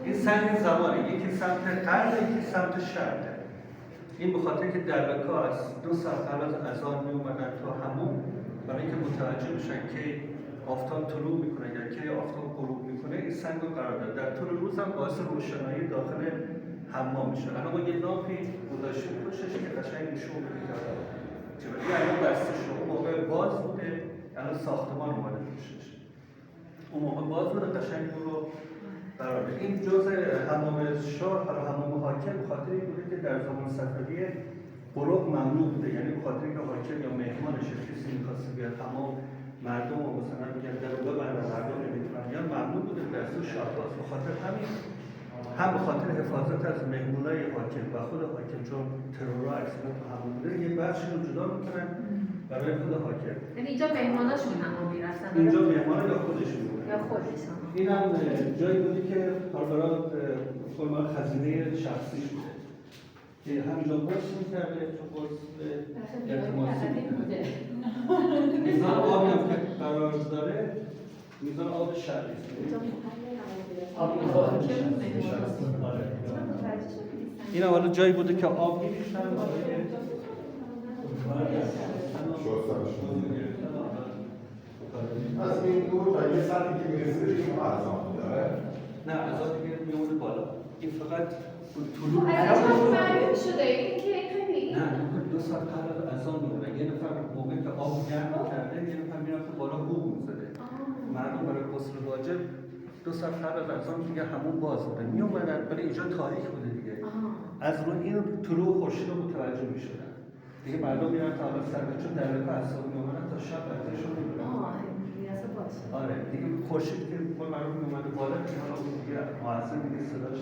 این سنگ زمانه، یکی سمت غرب، یکی سمت شرق. این به خاطر که دربکا از 2 ساعت قبل از اذان می اومدن تو همون، برای اینکه متوجه بشن که آفتاب طلوع میکنه یا که آفتاب غروب میکنه، این سنگ رو قرار داد. در طول روز هم باعث روشنایی داخل حمام میشه. الان ما یه ناپی گذاشتیم پشتش که قشنگ نشون میده که چرا الان بسته شده، اون موقع باز بوده، الان ساختمان اومده پشتش. اون موقع باز بوده، قشنگ رو قرار داد. این جزء حمام شاه، حالا حمام حاکم، به خاطر این بوده که در زمان صفویه غروب ممنوع بوده، یعنی به خاطر اینکه حاکم یا مهمانش کسی می‌خواسته بیاد حمام، مردم رو مثلا میگن در اونجا بندر مردم نمیتونن یا ممنوع بوده دستور شاهباز. به خاطر همین هم به خاطر حفاظت از مهمونای حاکم و خود حاکم، چون ترورها اکثرا تو همون بوده، یه بخشی رو جدا میکنن برای خود حاکم. یعنی اینجا مهماناشون هم میرفتن؟ اینجا مهمان یا خودشون بودن؟ یا خودشون. این هم جایی بودی که برای فرمان خزینه شخصیش بوده که همینجا قرص میکرده، چون قرص التماسی میکرده. میزان آبی هم که قرار داره، میزان آب شرعی است. این حالا جایی بوده که آب می‌ریختن از این دور تا یه سطحی که میرسه دیگه ما اذان داره؟ نه، اذان دیگه میمونه بالا. این فقط طلوع معلوم شده این که خیلی نه 2 ساعت قبل از اذان میمونه. یه نفر موقعی که آب گرم کرده، یه نفر میرفته بالا بوق می‌زده. مردم برای غسل واجب 2 ساعت قبل از اذان دیگه همون باز بوده، میومدن، برای اینجا تاریخ بوده دیگه. از روی این طلوع خورشید رو متوجه میشدن دیگه. مردم میرن تا حالا سر چون در واقع از صبح میومدن تا شب ورزششون می‌کنن. آره دیگه خورشید که مردم میومده بالا که حالا دیگه مؤذن دیگه صداش